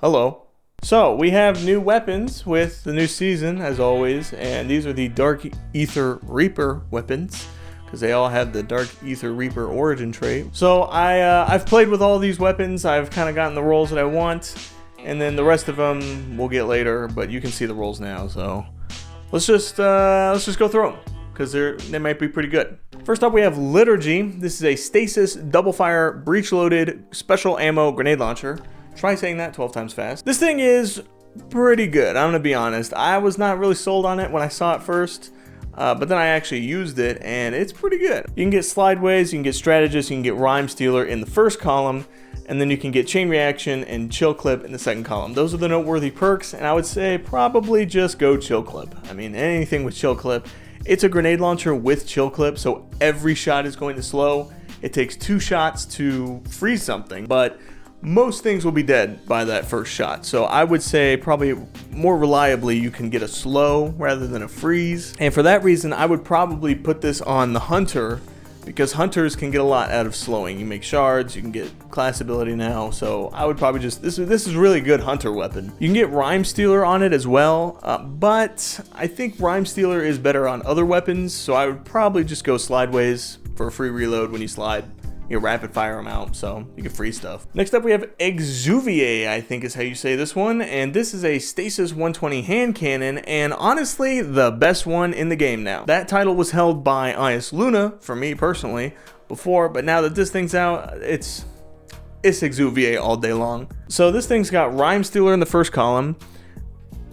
Hello. So we have new weapons with the new season, as always, and these are the Dark Aether Reaper weapons, because they all have the Dark Aether Reaper origin trait. So I've played with all these weapons. I've kind of gotten the rolls that I want, and then the rest of them we'll get later. But you can see the rolls now. So let's just go through them, because they might be pretty good. First up, we have Liturgy. This is a stasis double fire breech loaded special ammo grenade launcher. Try saying that 12 times fast. This thing is pretty good. I'm gonna be honest. I was not really sold on it when I saw it first, but then I actually used it and it's pretty good. You can get Slideways, you can get Strategist, you can get Rhyme Stealer in the first column, and then you can get Chain Reaction and Chill Clip in the second column. Those are the noteworthy perks, and I would say probably just go Chill Clip. I mean, anything with Chill Clip. It's a grenade launcher with Chill Clip, so every shot is going to slow. It takes 2 shots to freeze something, but most things will be dead by that first shot. So I would say probably more reliably you can get a slow rather than a freeze. And for that reason, I would probably put this on the Hunter, because Hunters can get a lot out of slowing. You make shards, you can get class ability now. So I would probably just, this is really good Hunter weapon. You can get Rhyme Stealer on it as well, but I think Rhyme Stealer is better on other weapons. So I would probably just go Slideways for a free reload when you slide. You rapid fire them out, so you can freeze stuff. Next up, we have Exuvia, I think is how you say this one. And this is a Stasis 120 hand cannon, and honestly, the best one in the game now. That title was held by Ias Luna, for me personally, before, but now that this thing's out, it's Exuvia all day long. So this thing's got Rhyme Stealer in the first column,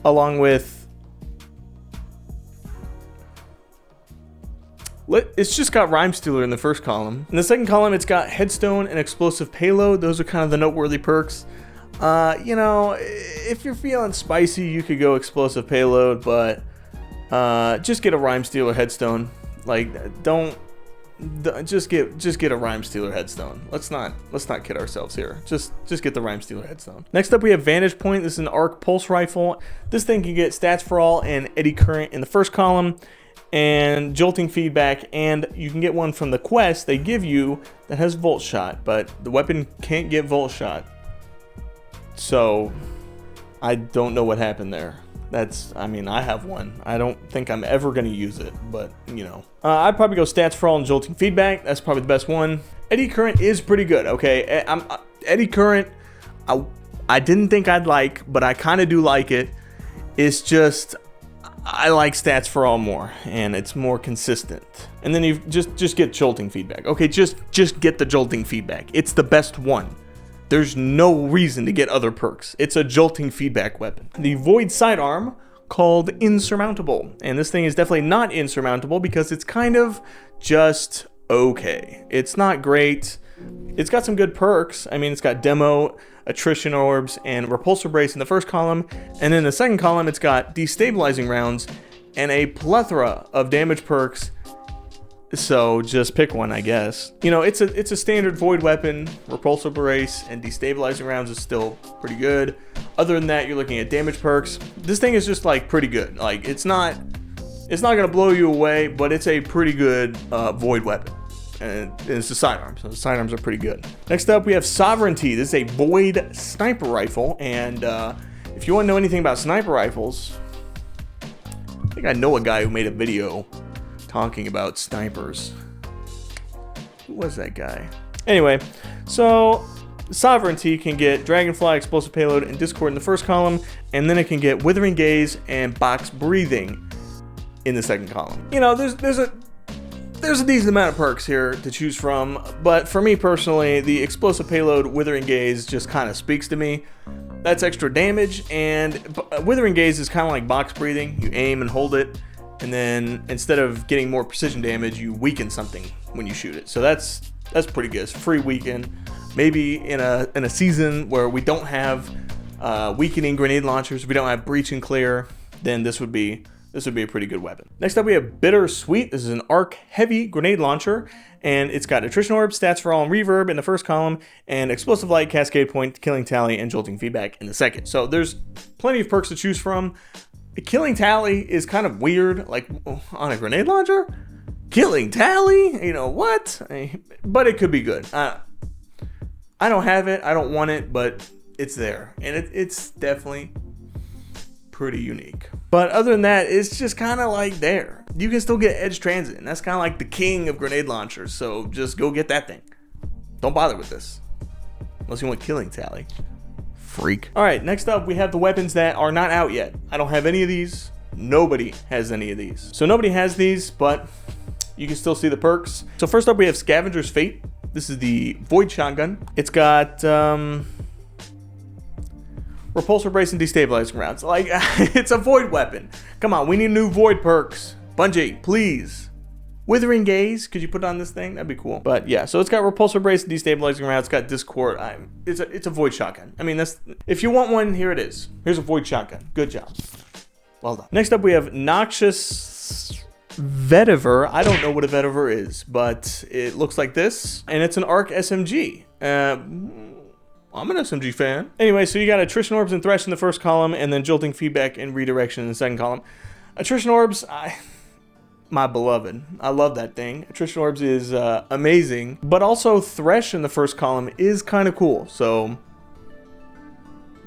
along with... It's just got Rhyme Stealer in the first column. In the second column, it's got Headstone and Explosive Payload. Those are kind of the noteworthy perks. You know, if you're feeling spicy, you could go Explosive Payload, but just get a Rhyme Stealer Headstone. Like, just get a Rhyme Stealer Headstone. Let's not kid ourselves here. Just get the Rhyme Stealer Headstone. Next up, we have Vantage Point. This is an Arc Pulse Rifle. This thing can get Stats for All and Eddy Current in the first column, and Jolting Feedback, and you can get one from the quest they give you that has Volt Shot, but the weapon can't get Volt Shot. So I don't know what happened there. I mean, I have one. I don't think I'm ever going to use it, but you know. I'd probably go Stats for All and Jolting Feedback. That's probably the best one. Eddy Current is pretty good, okay? Eddy Current, I didn't think I'd like, but I kind of do like it. It's just... I like Stats for All more, and it's more consistent. And then you just get Jolting Feedback. Okay, just get the Jolting Feedback. It's the best one. There's no reason to get other perks. It's a Jolting Feedback weapon. The Void Sidearm, called Insurmountable. And this thing is definitely not insurmountable because it's kind of just okay. It's not great. It's got some good perks. I mean, it's got Demo, Attrition Orbs, and Repulsor Brace in the first column, and in the second column it's got Destabilizing Rounds and a plethora of damage perks, so just pick one, I guess. You know, it's a standard Void weapon. Repulsor Brace and Destabilizing Rounds is still pretty good. Other than that, you're looking at damage perks. This thing is just like pretty good. Like, it's not gonna blow you away, but it's a pretty good Void weapon. And it's a sidearm, so the sidearms are pretty good. Next up, we have Sovereignty. This is a Void Sniper Rifle, and if you want to know anything about sniper rifles, I think I know a guy who made a video talking about snipers. Who was that guy? Anyway, so Sovereignty can get Dragonfly, Explosive Payload, and Discord in the first column, and then it can get Withering Gaze and Box Breathing in the second column. You know, there's a decent amount of perks here to choose from, but for me personally, the Explosive Payload Withering Gaze just kind of speaks to me. That's extra damage, and Withering Gaze is kind of like Box Breathing. You aim and hold it, and then instead of getting more precision damage, you weaken something when you shoot it. So that's pretty good. It's free weaken. Maybe in a season where we don't have weakening grenade launchers, we don't have breach and clear, then this would be a pretty good weapon. Next up, we have Bittersweet. This is an arc heavy grenade launcher, and it's got Attrition Orb, Stats for All, and Reverb in the first column, and Explosive Light, Cascade Point, Killing Tally, and Jolting Feedback in the second. So there's plenty of perks to choose from. Killing Tally is kind of weird, like on a grenade launcher? Killing Tally? You know, what? But it could be good. I don't have it, I don't want it, but it's there, and it's definitely pretty unique. But other than that, it's just kind of like there. You can still get Edge Transit, and that's kind of like the king of grenade launchers, so just go get that thing. Don't bother with this unless you want Killing Tally. Freak. All right, next up we have the weapons that are not out yet. I don't have any of these. Nobody has any of these. So nobody has these, but you can still see the perks. So first up we have Scavenger's Fate. This is the Void Shotgun. It's got repulsor brace and destabilizing rounds. Like, it's a void weapon. Come on, we need new void perks. Bungie, please. Withering Gaze, could you put on this thing? That'd be cool. But yeah, so it's got repulsor brace and destabilizing rounds. It's got Discord. It's a void shotgun. I mean, that's, if you want one, here it is. Here's a void shotgun. Good job. Well done. Next up, we have Noxious Vier. I don't know what a Vetiver is, but it looks like this, and it's an arc SMG. I'm an SMG fan. Anyway, so you got Attrition Orbs and Thresh in the first column, and then Jolting Feedback and Redirection in the second column. Attrition Orbs, my beloved. I love that thing. Attrition Orbs is amazing, but also Thresh in the first column is kind of cool. So,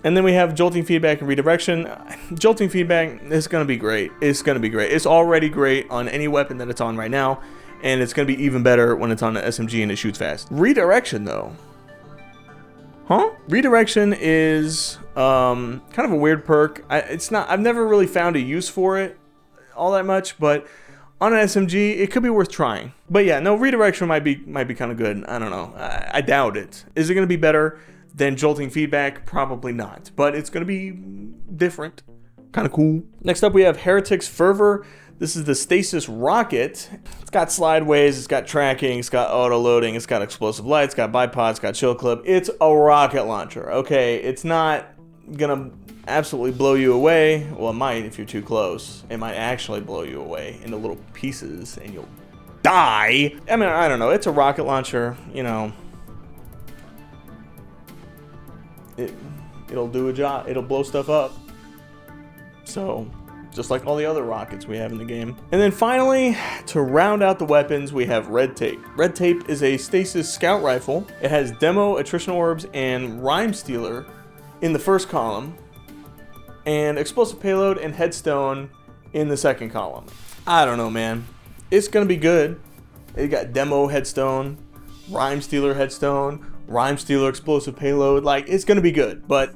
and then we have Jolting Feedback and Redirection. Jolting Feedback is going to be great. It's going to be great. It's already great on any weapon that it's on right now, and it's going to be even better when it's on the SMG and it shoots fast. Redirection, though. Huh? Redirection is kind of a weird perk. I've never really found a use for it all that much, but on an SMG, it could be worth trying. But yeah, no, Redirection might be kind of good. I don't know. I doubt it. Is it going to be better than Jolting Feedback? Probably not. But it's going to be different. Kind of cool. Next up, we have Heretic's Fervor. This is the Stasis Rocket. It's got slideways, it's got tracking, it's got auto loading, it's got explosive lights, it's got bipod, it's got chill clip. It's a rocket launcher, okay? It's not gonna absolutely blow you away. Well, it might if you're too close. It might actually blow you away into little pieces and you'll die. I mean, I don't know. It's a rocket launcher, you know. It'll do a job. It'll blow stuff up. So, just like all the other rockets we have in the game. And then finally, to round out the weapons, we have Red Tape. Red Tape is a Stasis Scout Rifle. It has Demo, Attrition Orbs, and Rhyme Stealer in the first column, and Explosive Payload and Headstone in the second column. I don't know, man. It's gonna be good. It got Demo Headstone, Rhyme Stealer Headstone, Rhyme Stealer Explosive Payload. Like, it's gonna be good, but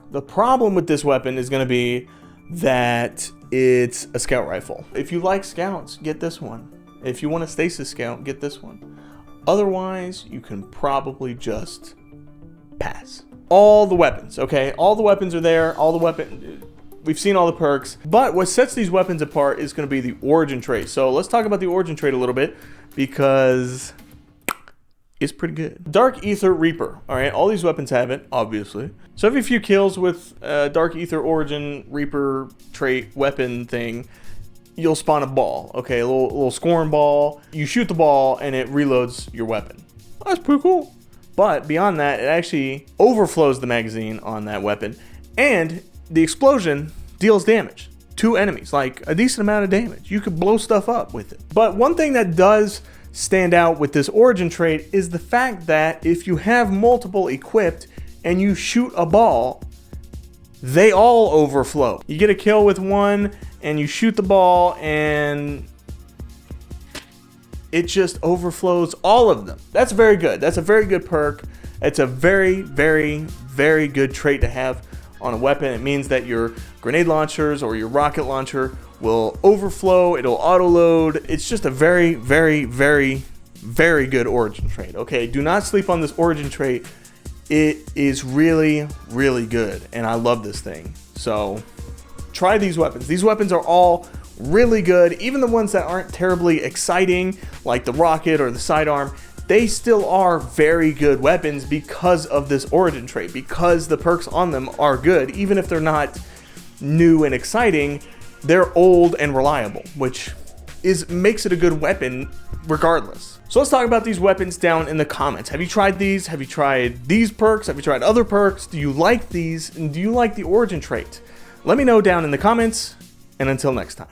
the problem with this weapon is gonna be that it's a scout rifle. If you like scouts, get this one. If you want a Stasis Scout, get this one. Otherwise, you can probably just pass. All the weapons, okay? All the weapons are there. We've seen all the perks. But what sets these weapons apart is going to be the origin trait. So let's talk about the origin trait a little bit, because it's pretty good. Dark Ether Reaper. All right, all these weapons have it, obviously. So every few kills with Dark Ether Origin Reaper trait weapon thing, you'll spawn a ball. Okay, a little scorn ball. You shoot the ball and it reloads your weapon. That's pretty cool. But beyond that, it actually overflows the magazine on that weapon, and the explosion deals damage to enemies, like a decent amount of damage. You could blow stuff up with it. But one thing that does stand out with this origin trait is the fact that if you have multiple equipped and you shoot a ball, they all overflow. You get a kill with one and you shoot the ball and it just overflows all of them. That's very good. That's a very good perk. It's a very, very, very good trait to have on a weapon. It means that your grenade launchers or your rocket launcher will overflow, it'll auto load. It's just a very, very, very, very good origin trait. Okay, do not sleep on this origin trait. It is really, really good, and I love this thing. So try these weapons. These weapons are all really good. Even the ones that aren't terribly exciting, like the rocket or the sidearm, they still are very good weapons because of this origin trait, because the perks on them are good. Even if they're not new and exciting, they're old and reliable, which makes it a good weapon regardless. So let's talk about these weapons down in the comments. Have you tried these? Have you tried these perks? Have you tried other perks? Do you like these? And do you like the origin trait? Let me know down in the comments, and until next time.